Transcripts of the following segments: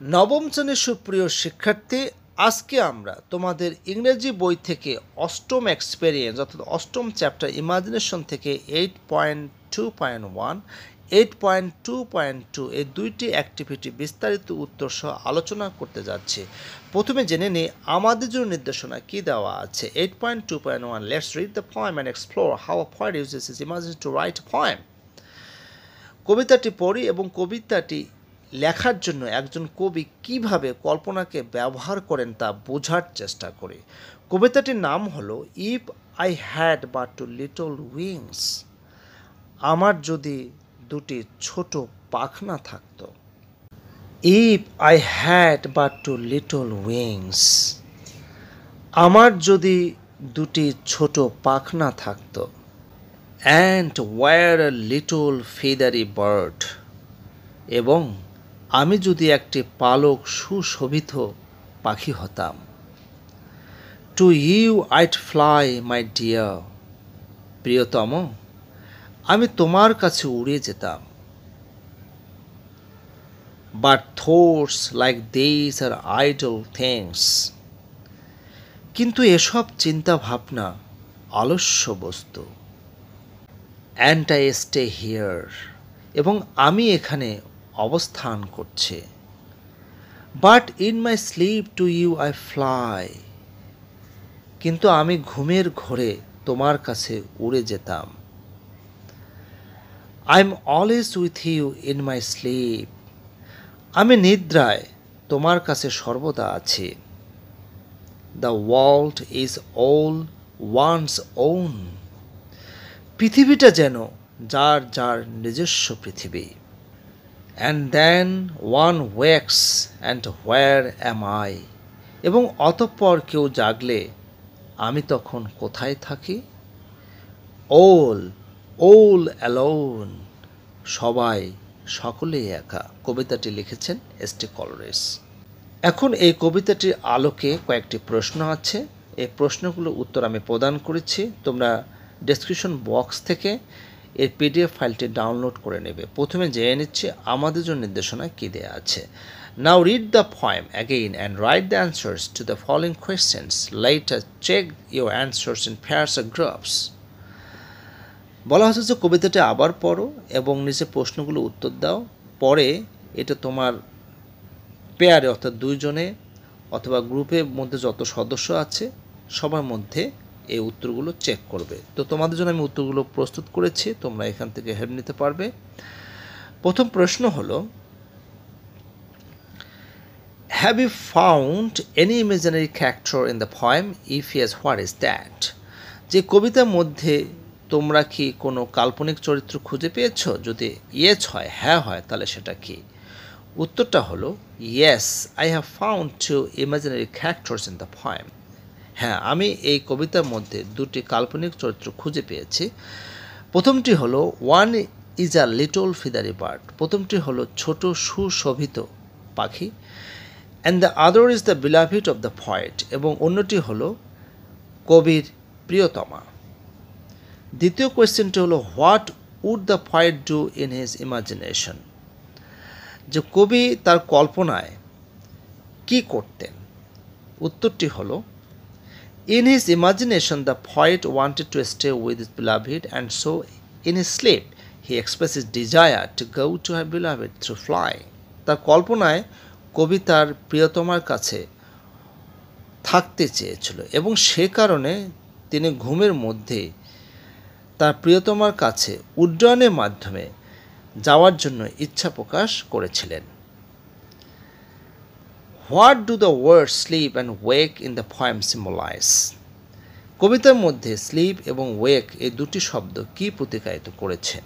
নবম শ্রেণীর সুপ্রিয় শিক্ষার্থী, আজকে আমরা তোমাদের ইংরেজি বই থেকে অষ্টম এক্সপেরিয়েন্স অর্থাৎ অষ্টম চ্যাপ্টার ইমাজিনেশন থেকে 8.2.1 8.2.2 এই দুইটি অ্যাক্টিভিটি বিস্তারিত উত্তর সহ আলোচনা করতে যাচ্ছি। প্রথমে জেনে নিই আমাদের জন্য নির্দেশনা কি দেওয়া আছে। 8.2.1 let's read the poem and explore how a poet uses his imagination to write a poem. কবিতাটি পড়ি এবং কবিতাটি লেখার জন্য একজন কবি কিভাবে কল্পনাকে ব্যবহার করেন তা বোঝার চেষ্টা করি। কবিতাটির নাম হলো if I had but two little wings. আমার যদি দুটি ছোট পাখনা থাকতো। If I had but two little wings. আমার যদি দুটি ছোট পাখনা থাকতো। And were a little feathery bird. এবং আমি যদি একটি পালক সুশোভিত পাখি হতাম। To you I'd fly my dear. প্রিয়তম, আমি তোমার কাছে উড়ে যেতাম। But thoughts like this are idle things. কিন্তু এসব চিন্তা ভাবনা আলস্য বস্তু। And I stay here. এবং আমি এখানে অবস্থান করছে। But in my sleep to you I fly. কিন্তু আমি ঘুমের ঘোরে তোমার কাছে উড়ে যেতাম। I am always with you in my sleep. আমি নিদ্রায় তোমার কাছে সর্বদা আছি। The world is all one's own. পৃথিবীটা যেন যার যার নিজস্ব পৃথিবী। And then one wakes and where am I. এবং অতঃপর কেউ জাগলে আমি তখন কোথায় থাকি? ওল অ্যালোন। সবাই সকলেই একা। কবিতাটি লিখেছেন এস.টি. কলরিজ। এখন এই কবিতাটির আলোকে কয়েকটি প্রশ্ন আছে। এই প্রশ্নগুলোর উত্তর আমি প্রদান করেছি। তোমরা ডেসক্রিপশন বক্স থেকে এর পিডিএফ ফাইলটি ডাউনলোড করে নেবে। প্রথমে জেনে নিচ্ছি আমাদের জন্য নির্দেশনা কী দেওয়া আছে। Now read the poem again and write the answers to the following questions. Later check your answers in pairs or groups. বলা হচ্ছে যে কবিতাটি আবার পড়ো এবং নিচে প্রশ্নগুলো উত্তর দাও। পরে এটা তোমার পেয়ারে অর্থাৎ দুইজনে অথবা গ্রুপের মধ্যে যত সদস্য আছে সবার মধ্যে এই উত্তরগুলো চেক করবে। তো তোমাদের জন্য আমি উত্তরগুলো প্রস্তুত করেছি, তোমরা এখান থেকে হেল্প নিতে পারবে। প্রথম প্রশ্ন হলো, have you found any imaginary character in the poem? If yes, what is that? যে কবিতার মধ্যে তোমরা কি কোনো কাল্পনিক চরিত্র খুঁজে পেয়েছো? যদি ইয়েস হয়, হ্যাঁ হয়, তাহলে সেটা কি? উত্তরটা হলো yes, I have found to imaginary characters in the poem. হ্যাঁ, আমি এই কবিতার মধ্যে দুটি কাল্পনিক চরিত্র খুঁজে পেয়েছি। প্রথমটি হলো one is a little feathery bird. প্রথমটি হলো ছোট সুশোভিত পাখি। And the other is the beloved of the poet. এবং অন্যটি হলো কবির প্রিয়তমা। দ্বিতীয় কোয়েশ্চেনটি হলো what would the poet do in his imagination. যে কবি তার কল্পনায় কি করতেন? উত্তরটি হলো in his imagination the poet wanted to stay with his beloved, and so in his sleep he expressed his desire to go to her beloved through flying. তার কল্পনায় কবি তার প্রিয়তমার কাছে থাকতে চেয়েছিল এবং সে কারণে তিনি ঘুমের মধ্যে তার প্রিয়তমার কাছে উড্ডয়নের মাধ্যমে যাওয়ার জন্য ইচ্ছা প্রকাশ করেছিলেন। What do the word sleep and wake in the poem symbolise? কবিতার মধ্যে স্লিপ এবং ওয়েক এই দুটি শব্দ কি প্রতিকায়িত করেছে?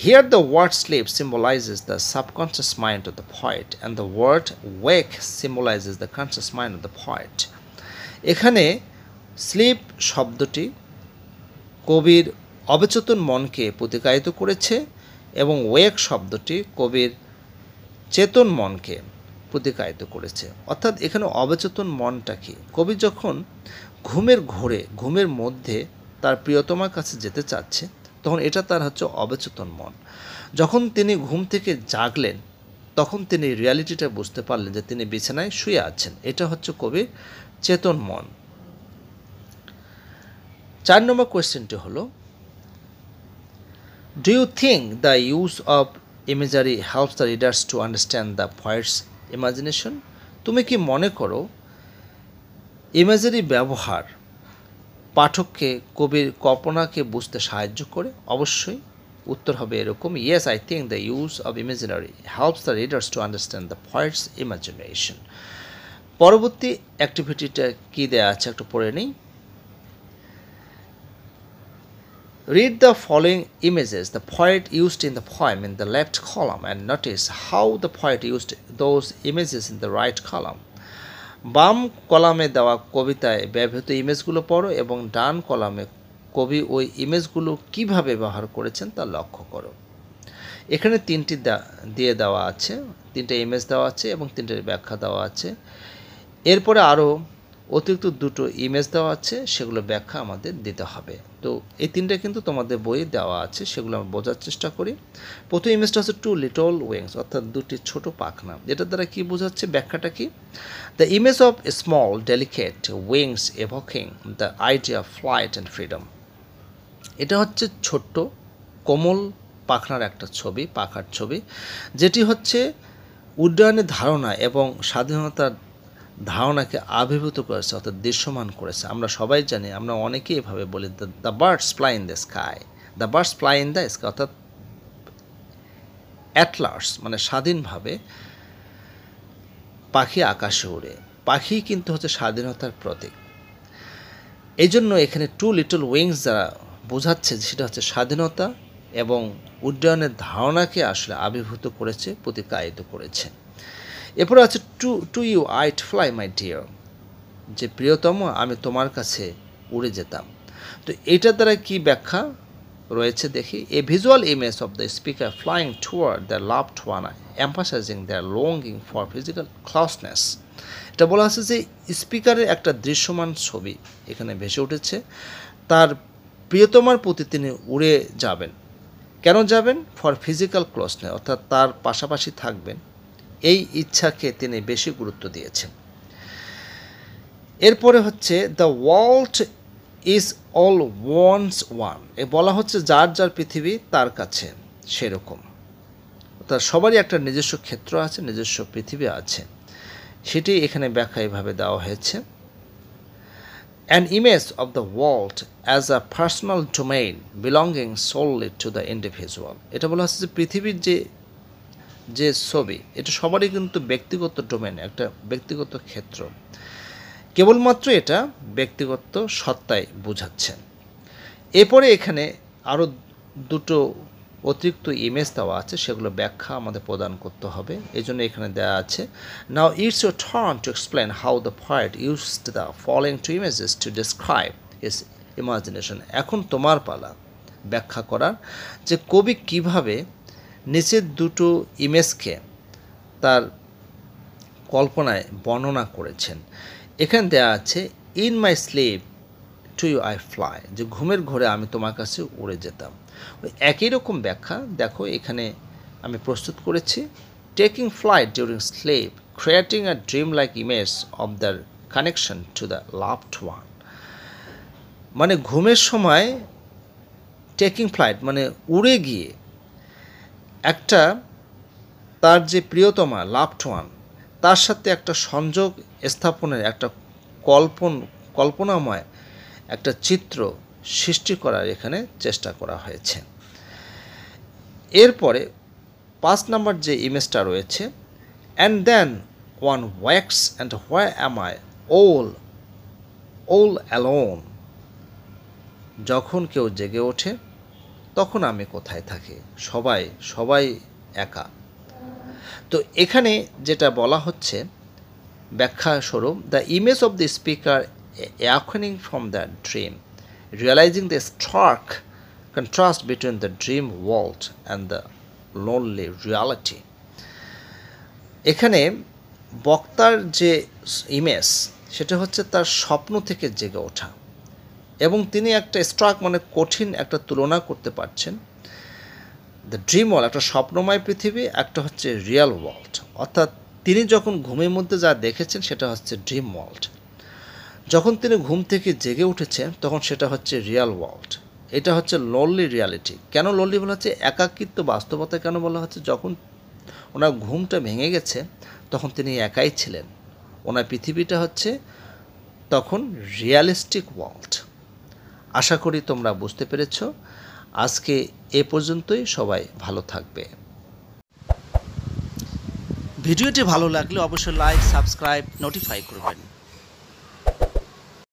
Here the word sleep symbolises the subconscious mind of the poet and the word wake symbolises the conscious mind of the poet. এখানে স্লিপ শব্দটি কবির অবচেতন মনকে প্রতিকায়িত করেছে এবং ওয়েক শব্দটি কবির চেতন মনকে প্রতিকায়িত করেছে। অর্থাৎ এখানে অবচেতন মনটা কি? কবি যখন ঘুমের ঘোরে ঘুমের মধ্যে তার প্রিয়তমার কাছে যেতে চাচ্ছে তখন এটা তার হচ্ছে অবচেতন মন। যখন তিনি ঘুম থেকে জাগলেন তখন তিনি রিয়ালিটিটা বুঝতে পারলেন যে তিনি বিছানায় শুয়ে আছেন। এটা হচ্ছে কবির চেতন মন। 4 নম্বর কোয়েশ্চেনটি হলো, do you think the use of imagery helps the readers to understand the poet's imagination? তুমি কি মনে করো ইমেজারি ব্যবহার পাঠককে কবির কল্পনাকে বুঝতে সাহায্য করে? অবশ্যই উত্তর হবে এরকম, yes I think the use of imaginary helps the readers to understand the poet's imagination. পরবর্তী অ্যাক্টিভিটিটা কি দেওয়া আছে একটু পড়ে নিই। Read the following images the poet used in the poem in the left column and notice how the poet used those images in the right column. বাম কলামে দেওয়া কবিতায় ব্যবহৃত ইমেজগুলো পড়ো এবং ডান কলামে কবি ওই ইমেজগুলো কিভাবে ব্যবহার করেছেন তা লক্ষ্য করো। এখানে তিনটি দিয়ে দেওয়া আছে, তিনটে ইমেজ দেওয়া আছে এবং তিনটের ব্যাখ্যা দেওয়া আছে। এরপরে আরও অতিরিক্ত দুটো ইমেজ দেওয়া আছে, সেগুলো ব্যাখ্যা আমাদের দিতে হবে। তো এই তিনটা কিন্তু তোমাদের বইয়ে দেওয়া আছে, সেগুলো আমরা বোঝার চেষ্টা করি। প্রথম ইমেজটা হচ্ছে টু লিটল উইংস, অর্থাৎ দুটি ছোট পাখনা। এটার দ্বারা কি বোঝাচ্ছে, ব্যাখ্যাটা কি? The image of small delicate wings evoking the idea of flight and freedom. এটা হচ্ছে ছোট্ট কোমল পাখনার একটা ছবি, পাখার ছবি, যেটি হচ্ছে উড্ডয়নের ধারণা এবং স্বাধীনতার ধারণাকে আবির্ভূত করেছে, অর্থাৎ দৃশ্যমান করেছে। আমরা সবাই জানি, আমরা অনেকেই এভাবে বলি the birds fly in the sky, the birds fly in the sky, অর্থাৎ অ্যাটলার্স মানে স্বাধীনভাবে পাখি আকাশে উড়ে। পাখি কিন্তু হচ্ছে স্বাধীনতার প্রতীক। এই জন্য এখানে টু লিটল উইংস যারা বোঝাচ্ছে সেটা হচ্ছে স্বাধীনতা এবং উড্ডয়নের ধারণাকে আসলে আবির্ভূত করেছে, প্রতিকায়িত করেছে। এরপরে আছে to you I fly my dear, যে প্রিয়তম আমি তোমার কাছে উড়ে যেতাম। তো এইটার দ্বারা কি ব্যাখ্যা রয়েছে দেখি। A visual image of the speaker flying toward the loved one emphasising the longing for physical closeness. এটা বলা আছে যে স্পিকারের একটা দৃশ্যমান ছবি এখানে ভেসে উঠেছে, তার প্রিয়তমার প্রতি তিনি উড়ে যাবেন। কেন যাবেন? ফর ফিজিক্যাল ক্লোজনেস, অর্থাৎ তার পাশাপাশি থাকবেন, এই ইচ্ছাকে তিনি বেশি গুরুত্ব দিয়েছেন। এরপরে হচ্ছে the world is all one's one, এ বলা হচ্ছে যার যার পৃথিবী তার কাছে সেরকম, অর্থাৎ সবারই একটা নিজস্ব ক্ষেত্র আছে, নিজস্ব পৃথিবী আছে, সেটি এখানে ব্যাখ্যা এভাবে দেওয়া হয়েছে। An image of the world as a personal domain belonging solely to the individual. এটা বলা হচ্ছে যে পৃথিবীর যে ছবি, এটা সবারই কিন্তু ব্যক্তিগত ডোমেন, একটা ব্যক্তিগত ক্ষেত্র, কেবলমাত্র এটা ব্যক্তিগত সত্তায় বোঝাচ্ছে। এরপরে এখানে আরও দুটো অতিরিক্ত ইমেজ দেওয়া আছে, সেগুলো ব্যাখ্যা আমাদের প্রদান করতে হবে। এই জন্য এখানে দেওয়া আছে, now it's your turn to explain how the poet used the following two images to describe his imagination. এখন তোমার পালা ব্যাখ্যা করার যে কবি কিভাবে নিচের দুটো ইমেজকে তার কল্পনায় বর্ণনা করেছেন। এখানে দেওয়া আছে, in my sleep to you I fly, যে ঘুমের ঘোরে আমি তোমার কাছে উড়ে যেতাম। ওই একই রকম ব্যাখ্যা দেখো এখানে আমি প্রস্তুত করেছি। Taking flight during sleep, creating a dream like image of the connection to the loved one. মানে ঘুমের সময় টেকিং ফ্লাইট মানে উড়ে গিয়ে একটা তার যে প্রিয়তমা লাভড ওয়ান, তার সাথে একটা সংযোগ স্থাপনের একটা কল্পনাময় একটা চিত্র সৃষ্টি করার এখানে চেষ্টা করা হয়েছে। এরপরে 5 নম্বর যে ইমেজটা রয়েছে, and then one wakes and where am I all alone, যখন কেউ জেগে ওঠে তখন আমি কোথায় থাকি, সবাই একা। তো এখানে যেটা বলা হচ্ছে ব্যাখ্যা স্বরূপ, the image of the speaker অ্যাওয়েনিং from the dream, realising the stark contrast between the dream world and the lonely reality. এখানে বক্তার যে ইমেজ সেটা হচ্ছে তার স্বপ্ন থেকে জেগে ওঠা, এবং তিনি একটা স্ট্রাক মানে কঠিন একটা তুলনা করতে পারছেন দ্য ড্রিম ওয়ার্ল্ড একটা স্বপ্নময় পৃথিবী, একটা হচ্ছে রিয়েল ওয়ার্ল্ড। অর্থাৎ তিনি যখন ঘুমের মধ্যে যা দেখেছেন সেটা হচ্ছে ড্রিম ওয়ার্ল্ড, যখন তিনি ঘুম থেকে জেগে উঠেছেন তখন সেটা হচ্ছে রিয়েল ওয়ার্ল্ড। এটা হচ্ছে লোনলি রিয়ালিটি। কেন লোনলি বলা হচ্ছে, একাকিত্ব বাস্তবতা কেন বলা হচ্ছে, যখন ওনার ঘুমটা ভেঙে গেছে তখন তিনি একাই ছিলেন। ওনার পৃথিবীটা হচ্ছে তখন রিয়ালিস্টিক ওয়ার্ল্ড। আশা করি তোমরা বুঝতে পেরেছ। আজকে এ পর্যন্তই, সবাই ভালো থাকবে। ভিডিওটি ভালো লাগলে অবশ্যই লাইক, সাবস্ক্রাইব, নোটিফাই করবেন।